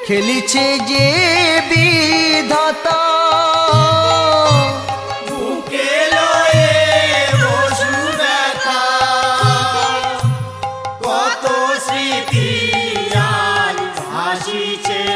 খেলিছে যে বিধাতা বুকে লয়ে বসু ব্যথা কত স্মৃতি আর ভাসিছে